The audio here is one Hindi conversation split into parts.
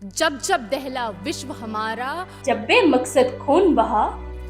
जब जब दहला विश्व हमारा, जब बेमकसद खून बहा,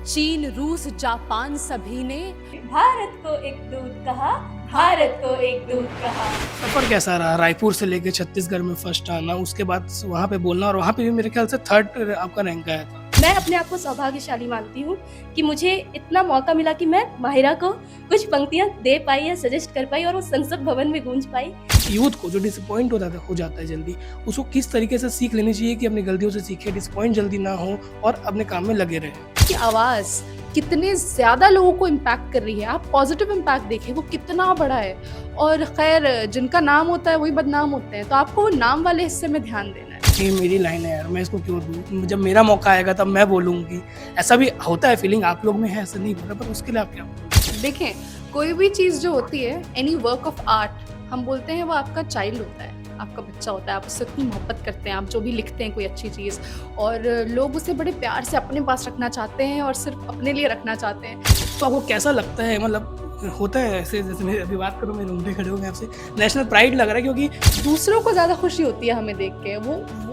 चीन रूस जापान सभी ने भारत को एक दूत कहा, भारत को एक दूत कहा। सफर कैसा रहा? रायपुर से लेके छत्तीसगढ़ में फर्स्ट आना, उसके बाद वहाँ पे बोलना, और वहाँ पे भी मेरे ख्याल से थर्ड आपका रैंक आया था। मैं अपने आप को सौभाग्यशाली मानती हूँ कि मुझे इतना मौका मिला कि मैं माहिरा को कुछ पंक्तियाँ दे पाई या सजेस्ट कर पाई और वो संसद भवन में गूंज पाई। यूथ को जो डिसअपॉइंट हो जाता है जल्दी, उसको किस तरीके से सीख लेनी चाहिए कि अपनी गलतियों से सीखे, डिसअपॉइंट जल्दी ना हो और अपने काम में लगे रहे। की आवाज कितने ज्यादा लोगों को इम्पैक्ट कर रही है। आप पॉजिटिव इम्पैक्ट देखिए, वो कितना बड़ा है। और खैर, जिनका नाम होता है वही बदनाम होते हैं, तो आपको वो नाम वाले हिस्से में ध्यान देना है। ये मेरी लाइन है यार, मैं इसको क्यों दूँ? जब मेरा मौका आएगा तब मैं बोलूँगी। ऐसा भी होता है, फीलिंग आप लोग में है, ऐसा नहीं बोल रहा, पर उसके लिए आप क्या बोलोगे? देखें, कोई भी चीज जो होती है, एनी वर्क ऑफ आर्ट, हम बोलते हैं वो आपका चाइल्ड होता है, आपका बच्चा होता है। आप उससे इतनी मोहब्बत करते हैं, आप जो भी लिखते हैं कोई अच्छी चीज़, और लोग उसे बड़े प्यार से अपने पास रखना चाहते हैं और सिर्फ अपने लिए रखना चाहते हैं। तो आपको कैसा लगता है? मतलब होता है ऐसे, जैसे मैं अभी बात करूँ, मेरे रूम पे खड़े हो गए, आपसे नेशनल प्राइड लग रहा है, क्योंकि दूसरों को ज़्यादा खुशी होती है हमें देख के।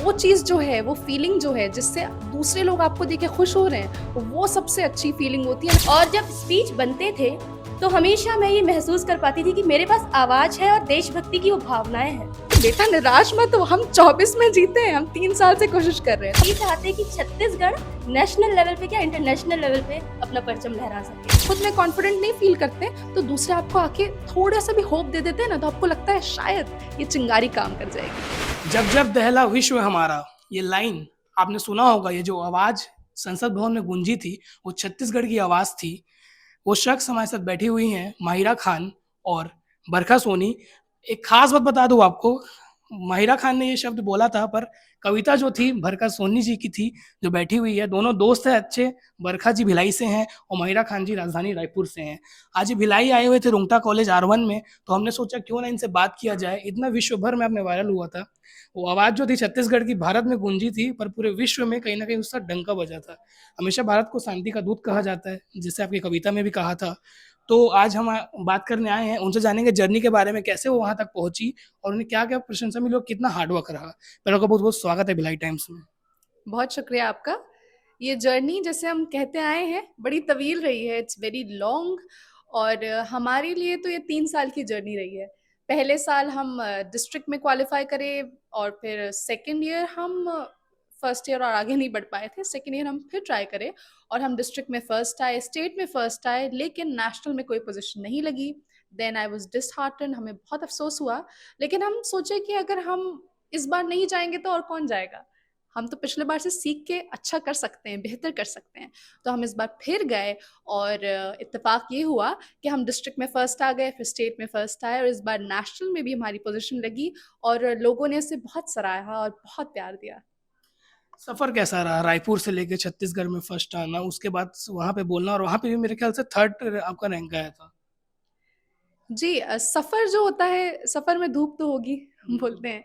वो चीज़ जो है, वो फीलिंग जो है, जिससे दूसरे लोग आपको देख के खुश हो रहे हैं, वो सबसे अच्छी फीलिंग होती है। और जब स्पीच बनते थे तो हमेशा मैं ये महसूस कर पाती थी कि मेरे पास आवाज है और देशभक्ति की वो भावनाएं हैं। बेटा निराश मत हो, हम 24 में जीते हैं, हम 3 साल से कोशिश कर रहे हैं। ये चाहते कि छत्तीसगढ़ नेशनल लेवल पे क्या इंटरनेशनल लेवल पे अपना परचम लहरा सके। खुद में कॉन्फिडेंट नहीं फील करते तो दूसरे आपको आके थोड़ा सा भी होप दे देते हैं ना, तो आपको लगता है शायद ये चिंगारी काम कर जाएगी। जब जब दहला विश्व हमारा, ये लाइन आपने सुना होगा। ये जो आवाज़ संसद भवन में गूंजी थी, वो छत्तीसगढ़ की आवाज़ थी। वो शख्स हमारे साथ बैठी हुई हैं, माहिरा खान और बरखा सोनी। एक खास बात बता दूँ आपको, माहिरा खान ने ये शब्द बोला था, पर कविता जो थी बरखा सोनी जी की थी, जो बैठी हुई है। दोनों दोस्त हैं अच्छे। बरखा जी भिलाई से हैं और माहिरा खान जी राजधानी रायपुर से हैं। आज ये भिलाई आए हुए थे रुंगटा कॉलेज R1 में, तो हमने सोचा क्यों ना इनसे बात किया जाए। इतना विश्व भर में आपने वायरल हुआ था। वो आवाज़ जो थी छत्तीसगढ़ की भारत में गूंजी थी, पर पूरे विश्व में कहीं ना कहीं उसका डंका बजा था। हमेशा भारत को शांति का दूत कहा जाता है, जिसे आपकी कविता में भी कहा था। तो आज हम बात करने आए हैं, उनसे जानेंगे जर्नी के बारे में, कैसे वो वहाँ तक पहुँची और उन्हें क्या-क्या प्रशंसा मिली और कितना हार्ड वर्क रहा। पहले तो बहुत-बहुत स्वागत है भिलाई टाइम्स में। बहुत शुक्रिया आपका। ये जर्नी जैसे हम कहते आए हैं, बड़ी तवील रही है, इट्स वेरी लॉन्ग। और हमारे लिए तो ये 3 साल की जर्नी रही है। पहले साल हम डिस्ट्रिक्ट में क्वालिफ़ाई करे, और फिर सेकंड ईयर हम फर्स्ट ईयर और आगे नहीं बढ़ पाए थे। सेकंड ईयर हम फिर ट्राई करे और हम डिस्ट्रिक्ट में फर्स्ट आए, स्टेट में फर्स्ट आए, लेकिन नेशनल में कोई पोज़ीशन नहीं लगी। देन आई वाज़ डिसहार्टेंड, हमें बहुत अफ़सोस हुआ। लेकिन हम सोचे कि अगर हम इस बार नहीं जाएँगे तो और कौन जाएगा? हम तो पिछले बार से सीख के अच्छा कर सकते हैं, बेहतर कर सकते हैं। तो हम इस बार फिर गए और इत्तेफ़ाक ये हुआ कि हम डिस्ट्रिक्ट में फर्स्ट आ गए, फिर स्टेट में फर्स्ट आए, और इस बार नेशनल में भी हमारी पोज़ीशन लगी और लोगों ने इसे बहुत सराहा और बहुत प्यार दिया। सफ़र कैसा रहा? रायपुर से लेके छत्तीसगढ़ में फर्स्ट आना, उसके बाद वहाँ पे बोलना, और वहाँ पे भी मेरे ख्याल से थर्ड आपका रैंक आया था। जी, सफ़र जो होता है, सफ़र में धूप तो होगी हम बोलते हैं।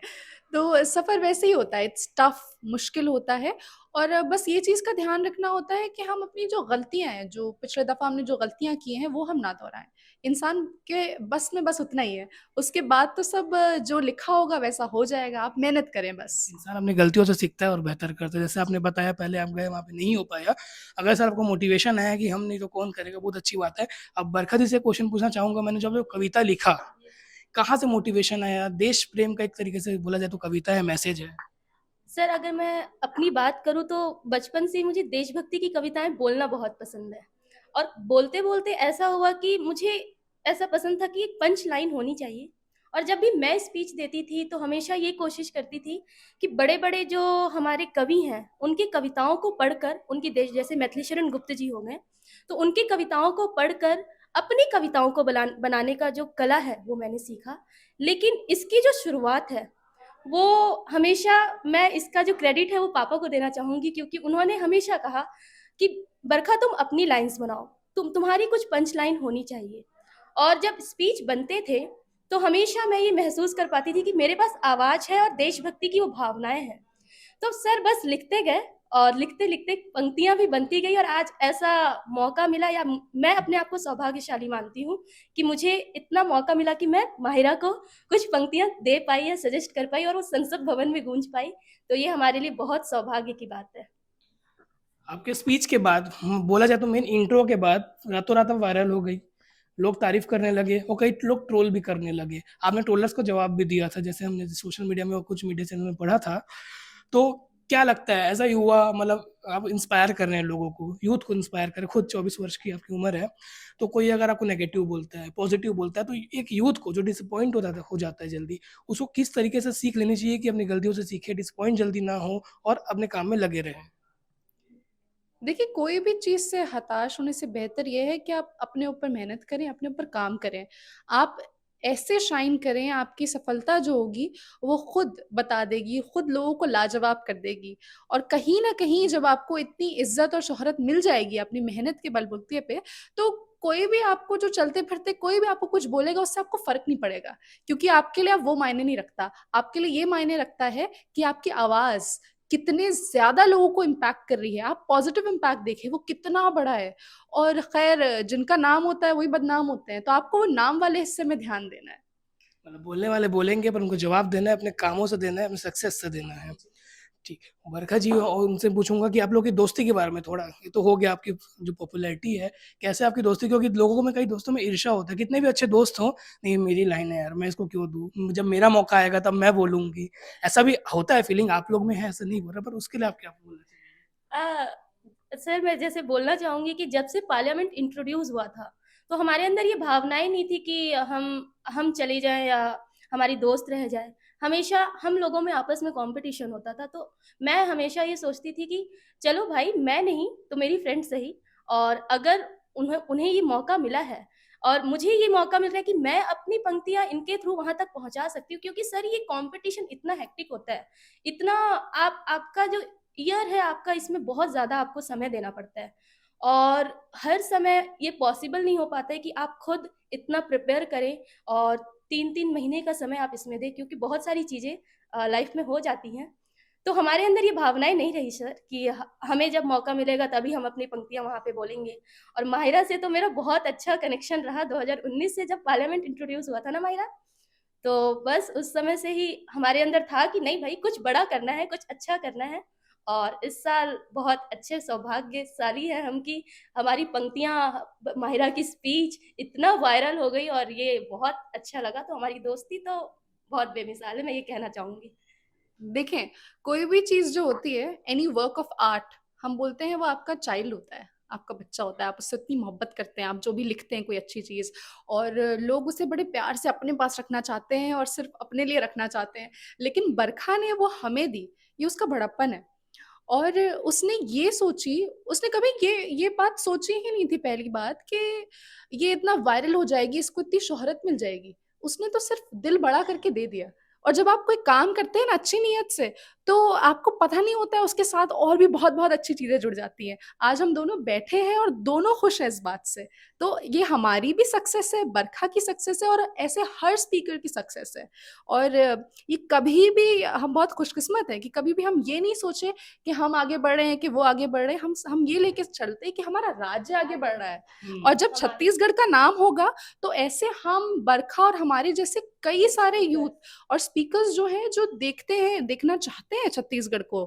तो सफ़र वैसे ही होता है, इट्स टफ़, मुश्किल होता है। और बस ये चीज़ का ध्यान रखना होता है कि हम अपनी जो गलतियाँ हैं, जो पिछले दफ़ा हमने जो गलतियाँ की हैं, वो हम ना दोहराएँ। इंसान के बस में बस उतना ही है, उसके बाद तो सब जो लिखा होगा वैसा हो जाएगा, आप मेहनत करें बस। इंसान अपनी गलतियों से सीखता है और बेहतर करता है। जैसे आपने बताया, पहले आप गए, वहाँ पे नहीं हो पाया। अगर सर आपको मोटिवेशन है कि हम नहीं तो कौन करेगा, बहुत अच्छी बात है। अब बरखा जी से क्वेश्चन पूछना चाहूँगा, मैंने जब वो कविता लिखा, कहाँ से मोटिवेशन आया? देश प्रेम का एक तरीके से बोला जाए तो कविता है, मैसेज है। सर अगर मैं अपनी बात करूँ तो बचपन से ही मुझे देशभक्ति की कविताएं बोलना बहुत पसंद है। और बोलते बोलते ऐसा हुआ कि मुझे ऐसा पसंद था कि एक पंच लाइन होनी चाहिए। और जब भी मैं स्पीच देती थी तो हमेशा ये कोशिश करती थी कि बड़े बड़े जो हमारे कवि हैं उनकी कविताओं को पढ़कर, उनकी देश जैसे मैथिली शरण गुप्त जी हो गए, तो उनकी कविताओं को पढ़कर अपनी कविताओं को बनाने का जो कला है वो मैंने सीखा। लेकिन इसकी जो शुरुआत है वो हमेशा, मैं इसका जो क्रेडिट है वो पापा को देना चाहूँगी, क्योंकि उन्होंने हमेशा कहा कि बरखा तुम अपनी लाइन्स बनाओ, तुम्हारी कुछ पंच लाइन होनी चाहिए। और जब स्पीच बनते थे तो हमेशा मैं ये महसूस कर पाती थी कि मेरे पास आवाज़ है और देशभक्ति की वो भावनाएं हैं। तो सर बस लिखते गए और लिखते लिखते पंक्तियां भी बनती गई, और आज ऐसा मौका मिला, या मैं अपने आप को सौभाग्यशाली मानती हूँ कि मुझे इतना मौका मिला कि मैं माहिरा को कुछ पंक्तियां दे पाई या सजेस्ट कर पाई और वो संसद भवन में गूंज पाई। तो ये हमारे लिए बहुत सौभाग्य की बात है। आपके स्पीच के बाद बोला जाए तो मेन इंट्रो के बाद रातों रात आप वायरल हो गई, लोग तारीफ करने लगे और कई लोग ट्रोल भी करने लगे। आपने ट्रोलर्स को जवाब भी दिया था, जैसे हमने सोशल मीडिया में और कुछ मीडिया चैनल में पढ़ा था। तो क्या लगता है ऐसा युवा, मतलब आप इंस्पायर कर रहे हैं लोगों को, यूथ को इंस्पायर कर, खुद 24 वर्ष की आपकी उम्र है, तो कोई अगर आपको नेगेटिव बोलता है, पॉजिटिव बोलता है, तो एक यूथ को जो डिसअपॉइंट हो जाता है जल्दी, उसको किस तरीके से सीख लेनी चाहिए कि अपनी गलतियों से सीखे, डिसअपॉइंट जल्दी ना हो और अपने काम में लगे रहें? देखिए, कोई भी चीज़ से हताश होने से बेहतर ये है कि आप अपने ऊपर मेहनत करें, अपने ऊपर काम करें। आप ऐसे शाइन करें, आपकी सफलता जो होगी, वो खुद बता देगी, खुद लोगों को लाजवाब कर देगी। और कहीं न कहीं जब आपको इतनी इज़्ज़त और शोहरत मिल जाएगी अपनी मेहनत के बलबूते पे, तो कोई भी आपको जो चलते-फिरते कोई भी आपको कुछ बोलेगा, उससे आपको फ़र्क नहीं पड़ेगा। क्योंकि आपके लिए अब वो मायने नहीं रखता। आपके लिए ये मायने रखता है कि आपकी आवाज़ कितने ज़्यादा लोगों को इम्पैक्ट कर रही है। आप पॉज़िटिव इम्पैक्ट देखिए, वो कितना बड़ा है। और ख़ैर, जिनका नाम होता है वही बदनाम होते हैं, तो आपको वो नाम वाले हिस्से में ध्यान देना है। मतलब बोलने वाले बोलेंगे पर उनको जवाब देना है, अपने कामों से देना है, अपने सक्सेस से देना है। ठीक। बरखा जी, और उनसे पूछूंगा कि आप लोग की दोस्ती के बारे में थोड़ा, ये तो हो गया आपकी जो पॉपुलैरिटी है, कैसे आपकी दोस्ती, क्योंकि लोगों को, में कई दोस्तों में ईर्ष्या होता है, कितने भी अच्छे दोस्त हों, नहीं मेरी लाइन है यार, मैं इसको क्यों दूं, जब मेरा मौका आएगा तब मैं बोलूंगी, ऐसा भी होता है, फीलिंग आप लोग में है, ऐसा नहीं बोल रहा, पर उसके लिए आप क्या बोलना चाहिए? सर, मैं जैसे बोलना चाहूँगी कि जब से पार्लियामेंट इंट्रोड्यूस हुआ था, तो हमारे अंदर ये भावनाएँ नहीं थी कि हम चले जाएँ या हमारी दोस्त रह जाए। हमेशा हम लोगों में आपस में कॉम्पिटिशन होता था, तो मैं हमेशा ये सोचती थी कि चलो भाई, मैं नहीं तो मेरी फ्रेंड सही, और अगर उन्हें उन्हें ये मौका मिला है और मुझे ये मौका मिल रहा है कि मैं अपनी पंक्तियाँ इनके थ्रू वहाँ तक पहुँचा सकती हूँ, क्योंकि सर ये कॉम्पिटिशन इतना हेक्टिक होता है, इतना आपका जो ईयर है आपका, इसमें बहुत ज़्यादा आपको समय देना पड़ता है, और हर समय ये पॉसिबल नहीं हो पाता है कि आप खुद इतना प्रिपेयर करें और 3-3 महीने का समय आप इसमें दें, क्योंकि बहुत सारी चीज़ें लाइफ में हो जाती हैं। तो हमारे अंदर ये भावनाएँ नहीं रही सर कि हमें जब मौका मिलेगा तभी हम अपनी पंक्तियाँ वहाँ पे बोलेंगे। और माहिरा से तो मेरा बहुत अच्छा कनेक्शन रहा 2019 से, जब पार्लियामेंट इंट्रोड्यूस हुआ था ना माहिरा, तो बस उस समय से ही हमारे अंदर था कि नहीं भाई, कुछ बड़ा करना है, कुछ अच्छा करना है। और इस साल बहुत अच्छे सौभाग्यशाली हैं हम कि हमारी पंक्तियाँ, माहिरा की स्पीच इतना वायरल हो गई और ये बहुत अच्छा लगा, तो हमारी दोस्ती तो बहुत बेमिसाल है, मैं ये कहना चाहूँगी। देखें, कोई भी चीज़ जो होती है, एनी वर्क ऑफ आर्ट, हम बोलते हैं वो आपका चाइल्ड होता है, आपका बच्चा होता है, आप उससे इतनी मोहब्बत करते हैं, आप जो भी लिखते हैं कोई अच्छी चीज़, और लोग उसे बड़े प्यार से अपने पास रखना चाहते हैं और सिर्फ अपने लिए रखना चाहते हैं। लेकिन बरखा ने वो हमें दी, ये उसका बड़प्पन है। और उसने ये सोची, उसने कभी ये बात सोची ही नहीं थी, पहली बात कि ये इतना वायरल हो जाएगी, इसको इतनी शोहरत मिल जाएगी। उसने तो सिर्फ दिल बड़ा करके दे दिया। और जब आप कोई काम करते हैं ना अच्छी नीयत से, तो आपको पता नहीं होता है उसके साथ और भी बहुत-बहुत अच्छी चीज़ें जुड़ जाती हैं। आज हम दोनों बैठे हैं और दोनों खुश हैं इस बात से। तो ये हमारी भी सक्सेस है, बरखा की सक्सेस है, और ऐसे हर स्पीकर की सक्सेस है। और ये कभी भी, हम बहुत खुशकिस्मत हैं कि कभी भी हम ये नहीं सोचे कि हम आगे बढ़ रहे हैं, कि वो आगे बढ़ रहे हैं। हम ये लेके चलते हैं कि हमारा राज्य आगे बढ़ रहा है। और जब छत्तीसगढ़ का नाम होगा, तो ऐसे हम, बरखा और हमारे जैसे कई सारे यूथ और स्पीकर्स जो हैं, जो देखते हैं, देखना चाहते हैं छत्तीसगढ़ को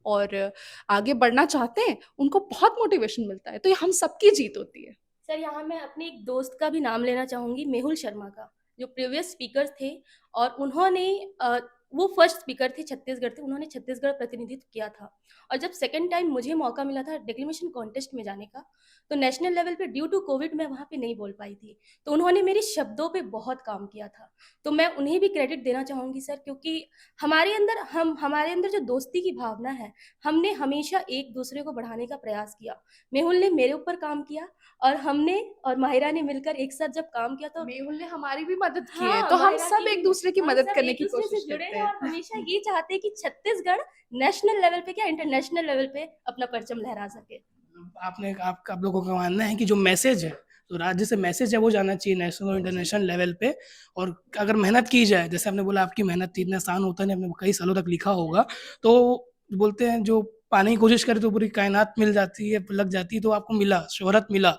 और आगे बढ़ना चाहते हैं, उनको बहुत मोटिवेशन मिलता है। तो ये हम सबकी जीत होती है। सर, यहाँ मैं अपने एक दोस्त का भी नाम लेना चाहूँगी, मेहुल शर्मा का, जो प्रीवियस स्पीकर थे, और उन्होंने वो फर्स्ट स्पीकर थे छत्तीसगढ़ से, उन्होंने छत्तीसगढ़ प्रतिनिधित्व किया था। और जब सेकंड टाइम मुझे मौका मिला था डिक्लेमेशन कॉन्टेस्ट में जाने का, तो नेशनल लेवल पे ड्यू टू कोविड मैं वहाँ पे नहीं बोल पाई थी, तो उन्होंने मेरे शब्दों पे बहुत काम किया था। तो मैं उन्हें भी क्रेडिट देना चाहूँगी सर, क्योंकि हमारे अंदर जो दोस्ती की भावना है, हमने हमेशा एक दूसरे को बढ़ाने का प्रयास किया। मेहुल ने मेरे ऊपर काम किया, और हमने और माहिरा ने मिलकर एक साथ जब काम किया, तो मेहुल ने हमारी भी मदद की है, हाँ, तो हम माहिरा सब की एक दूसरे की हम मदद सब करने एक की दूसरे से कोशिश जुड़े करते हैं, और हैं। हमेशा ये चाहते हैं कि छत्तीसगढ़ नेशनल लेवल पे क्या, इंटरनेशनल लेवल पे अपना परचम लहरा सके। आप लोगों का मानना है कि जो मैसेज है, तो राज्य से मैसेज है, वो जाना चाहिए नेशनल और इंटरनेशनल लेवल पे, और अगर मेहनत की जाए, जैसे आपने बोला आपकी मेहनत थी, इतना आसान होता नहीं, आपने कई सालों तक लिखा होगा, तो बोलते हैं जो पाने की कोशिश करे तो पूरी कायनात मिल जाती है, लग जाती है, तो आपको मिला, शोहरत मिला।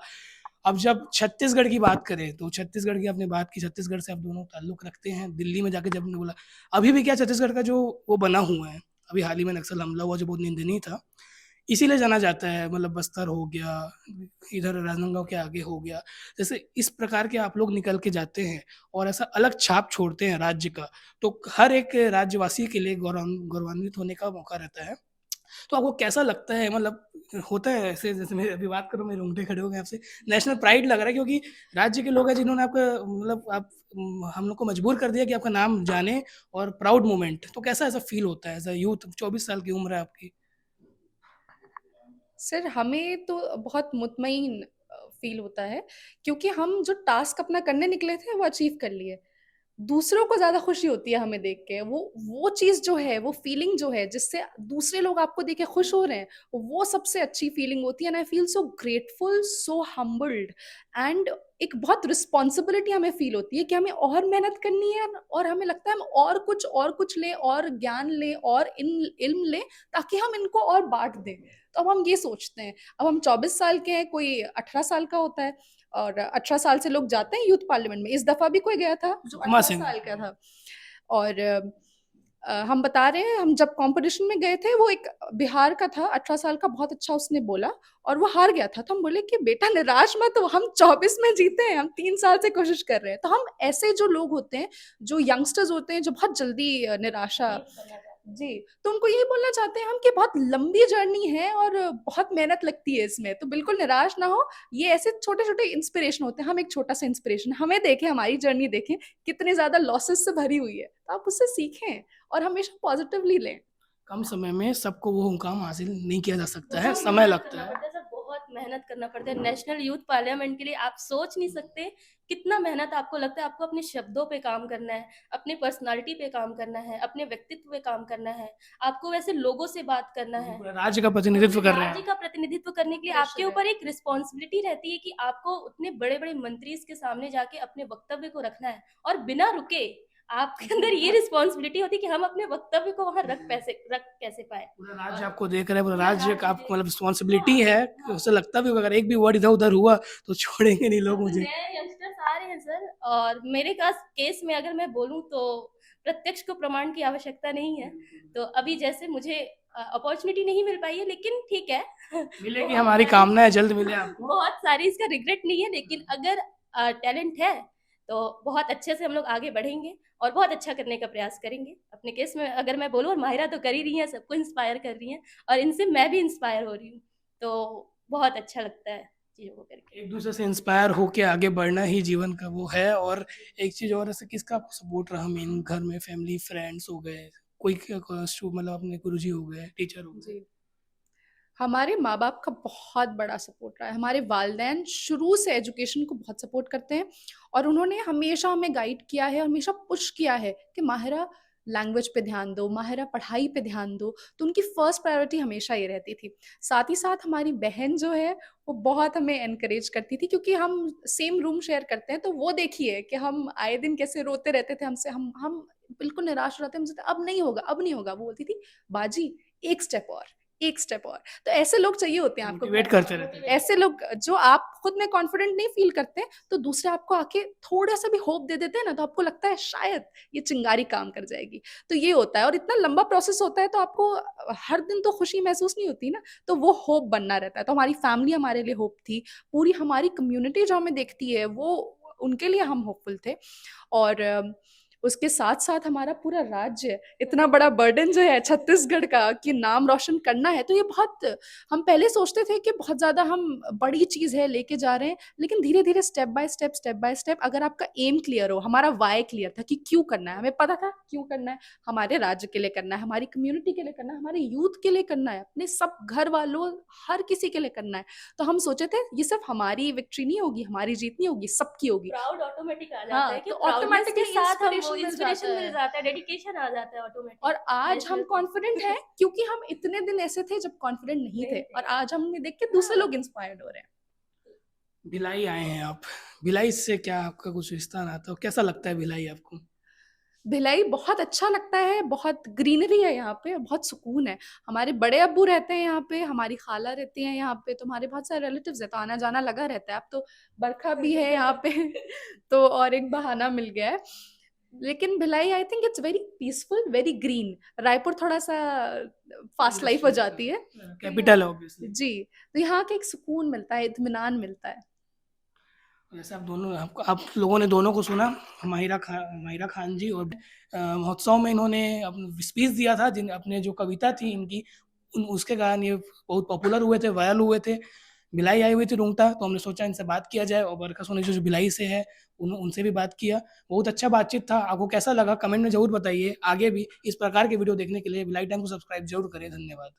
अब जब छत्तीसगढ़ की बात करें, तो छत्तीसगढ़ की आपने बात की, छत्तीसगढ़ से आप दोनों ताल्लुक रखते हैं, दिल्ली में जाके जब आपने बोला, अभी भी क्या छत्तीसगढ़ का जो वो बना हुआ है, अभी हाल ही में नक्सल हमला हुआ जो बहुत निंदनीय था। इसीलिए जाना जाता है, मतलब बस्तर हो गया, इधर राजनांदगांव के आगे हो गया। जैसे इस प्रकार के आप लोग निकल के जाते हैं और ऐसा अलग छाप छोड़ते हैं राज्य का, तो हर एक राज्यवासी के लिए गौरवान्वित होने का मौका रहता है। तो आपको कैसा लगता है, मतलब होता है ऐसे, जैसे मैं अभी बात करूँ मेरे रोंगटे खड़े हो गए आपसे, नेशनल प्राइड लग रहा है क्योंकि राज्य के लोग हैं जिन्होंने आपका, मतलब आप हम लोग को मजबूर कर दिया कि आपका नाम जाने, और प्राउड मोमेंट, तो कैसा ऐसा फील होता है एज अ यूथ, 24 साल की उम्र है आपकी? सर हमें तो बहुत मुतमईन फील होता है, क्योंकि हम जो टास्क अपना करने निकले थे वो अचीव कर लिए। दूसरों को ज्यादा खुशी होती है हमें देख के, वो चीज जो है, वो फीलिंग जो है जिससे दूसरे लोग आपको देख के खुश हो रहे हैं, वो सबसे अच्छी फीलिंग होती है। And I feel so grateful, so humbled, and एक बहुत रिस्पॉन्सिबिलिटी हमें फील होती है कि हमें और मेहनत करनी है, और हमें लगता है हम और कुछ लें, और ज्ञान लें, और इन इल्म लें, ताकि हम इनको और बांट दें। तो अब हम ये सोचते हैं, अब हम 24 साल के हैं, कोई 18 साल का होता है, और 18 साल से लोग जाते हैं यूथ पार्लियामेंट में। इस दफा भी कोई गया था जो सुकमा 18 सिंह। साल का था। और हम बता रहे हैं, हम जब कंपटीशन में गए थे, वो एक बिहार का था, 18 साल का, बहुत अच्छा उसने बोला, और वो हार गया था। तो हम बोले कि बेटा निराश मत हो, हम 24 में जीते हैं, हम 3 साल से कोशिश कर रहे हैं। तो हम ऐसे जो लोग होते हैं, जो यंगस्टर्स होते हैं, जो बहुत जल्दी निराशा, जी, तो उनको यही बोलना चाहते हैं हम कि बहुत लंबी जर्नी है और बहुत मेहनत लगती है इसमें, तो बिल्कुल निराश ना हो। ये ऐसे छोटे छोटे इंस्पिरेशन होते हैं, हम एक छोटा सा इंस्पिरेशन, हमें देखें, हमारी जर्नी देखें कितनी ज्यादा लॉसेस से भरी हुई है, तो आप उससे सीखें और हमेशा पॉजिटिवली लें। कम समय में सबको वो मुकाम हासिल नहीं किया जा सकता है, बहुत समय मेहनत लगता करना है। पड़ता है सर, बहुत मेहनत करना पड़ता है नेशनल यूथ पार्लियामेंट के लिए। आप सोच नहीं सकते कितना मेहनत आपको लगता है। आपको अपने शब्दों पे काम करना है, अपने पर्सनालिटी पे काम करना है, अपने व्यक्तित्व पे काम करना है, आपको वैसे लोगों से बात करना है, पूरे राज्य का और प्रतिनिधित्व कर रहे राज्य हैं। का प्रतिनिधित्व करने के लिए आपके प्रेशर है। ऊपर एक रिस्पॉन्सिबिलिटी रहती है कि आपको उतने बड़े बड़े मंत्री के सामने जाके अपने वक्तव्य को रखना है, और बिना रुके आपके अंदर ये रिस्पॉन्सिबिलिटी होती है कि हम अपने वक्तव्य को वहां रख कैसे पाए। पूरा राज्य आपको देख रहा है, पूरा पूरा राज्य का राज्य आपको देख, मतलब रिस्पॉन्सिबिलिटी हाँ, है, हाँ। उससे लगता भी होगा अगर एक भी वर्ड इधर उधर हुआ तो छोड़ेंगे नहीं लोग अब तो मुझे। नए यंगस्टर्स आ रहे हैं सर, और मेरे केस में अगर मैं बोलूं तो प्रत्यक्ष को प्रमाण की आवश्यकता नहीं है। तो अभी जैसे मुझे अपॉर्चुनिटी नहीं मिल पाई है, लेकिन ठीक है। मिलेगी, बहुत हमारी सारी कामना है जल्द मिले आपको। बहुत सारी इसका रिग्रेट नहीं है, लेकिन अगर टैलेंट है तो बहुत अच्छे से हम लोग आगे बढ़ेंगे और बहुत अच्छा करने का प्रयास करेंगे। अपने केस में अगर मैं बोलूँ, और माहिरा तो कर ही रही है, सबको इंस्पायर कर रही हैं, और इनसे मैं भी इंस्पायर हो रही हूँ, तो बहुत अच्छा लगता है चीज़ों को करके। एक दूसरे से इंस्पायर होके आगे बढ़ना ही जीवन का वो है। और एक चीज और, ऐसे किसका आपको सपोर्ट रहा मेन घर में, फैमिली फ्रेंड्स हो गए, कोई मतलब अपने गुरुजी हो गए, टीचर हो गए? जी, हमारे माँ बाप का बहुत बड़ा सपोर्ट रहा है। हमारे वालदैन शुरू से एजुकेशन को बहुत सपोर्ट करते हैं, और उन्होंने हमेशा हमें गाइड किया है, हमेशा पुश किया है कि माहिरा लैंग्वेज पे ध्यान दो, माहिरा पढ़ाई पे ध्यान दो। तो उनकी फर्स्ट प्रायोरिटी हमेशा ये रहती थी। साथ ही साथ हमारी बहन जो है, वो बहुत हमें एनकरेज करती थी, क्योंकि हम सेम रूम शेयर करते हैं। तो वो देखिए कि हम आए दिन कैसे रोते रहते थे हमसे, हम बिल्कुल निराश हो जाते हैं हमसे, अब नहीं होगा, अब नहीं होगा। वो बोलती थी, बाजी एक स्टेप और, एक स्टेप और। तो ऐसे लोग चाहिए होते हैं आपको मोटिवेट घर करते में। रहते हैं। ऐसे लोग जो आप खुद में कॉन्फिडेंट नहीं फील करते, तो दूसरे आपको आके थोड़ा सा भी होप दे देते हैं ना, तो आपको लगता है शायद ये चिंगारी काम कर जाएगी। तो ये होता है, और इतना लंबा प्रोसेस होता है, तो आपको हर दिन तो खुशी महसूस नहीं होती ना, तो वो होप बनना रहता है। तो हमारी फैमिली हमारे लिए होप थी, पूरी हमारी कम्युनिटी जो हमें देखती है, वो उनके लिए हम होपफुल थे। और उसके साथ साथ हमारा पूरा राज्य, इतना बड़ा बर्डन जो है छत्तीसगढ़ का, कि नाम रोशन करना है, तो ये बहुत, हम पहले सोचते थे कि बहुत ज्यादा हम बड़ी चीज है लेके जा रहे हैं, लेकिन धीरे धीरे स्टेप बाय स्टेप, अगर आपका एम क्लियर हो, हमारा वाई क्लियर था कि क्यों करना है, हमें पता था क्यों करना है, हमारे राज्य के लिए करना है, हमारी कम्युनिटी के लिए करना है, हमारे यूथ के लिए करना है, अपने सब घर वालों, हर किसी के लिए करना है। तो हम सोचे थे ये सिर्फ हमारी विक्ट्री नहीं होगी, हमारी जीत नहीं होगी, सबकी होगी। प्राउड ऑटोमेटिक आ जाता हाँ, है कि तो प्राउडनेस के ऑटोमेटिकली साथ हम इंस्पिरेशन मिल जाता इंस्पिरेशन मिल है। जाता है, डेडिकेशन आ जाता है ऑटोमेटिक। और आज हम नेचुरल कॉन्फिडेंट हैं, क्योंकि हम इतने दिन ऐसे थे जब कॉन्फिडेंट नहीं थे, और आज हमने देख के दूसरे लोग इंस्पायर्ड हो रहे हैं। भिलाई आए हैं आप, भिलाई से क्या आपका कुछ रिश्ता नाता हो, कैसा लगता है भिलाई आपको? भिलाई बहुत अच्छा लगता है, बहुत ग्रीनरी है यहाँ पे, बहुत सुकून है। हमारे बड़े अब्बू रहते हैं यहाँ पे, हमारी खाला रहती हैं यहाँ पे, तो हमारे बहुत सारे रिलेटिव्स है, तो आना जाना लगा रहता है। अब तो बरखा भी है यहाँ पे तो और एक बहाना मिल गया है। लेकिन Bhilai I think it's very peaceful, very green. Raipur थोड़ा-सा फास्ट लाइफ हो जाती है। कैपिटल है ऑब्वियसली। जी, तो यहाँ का एक सुकून मिलता है, इत्मीनान मिलता है। जैसे आप लोगों ने दोनों को सुना, माहिरा खान जी, और महोत्सव में इन्होंने स्पीच दिया था, अपने जो कविता थी इनकी, उसके कारण ये बहुत पॉपुलर हुए थे, वायरल हुए थे। भिलाई आई हुई थी रुंगटा, तो हमने सोचा इनसे बात किया जाए, और बरखा सोनी जो भिलाई से है उनसे भी बात किया। बहुत अच्छा बातचीत था। आपको कैसा लगा कमेंट में ज़रूर बताइए। आगे भी इस प्रकार के वीडियो देखने के लिए भिलाई टाइम को सब्सक्राइब जरूर करें। धन्यवाद।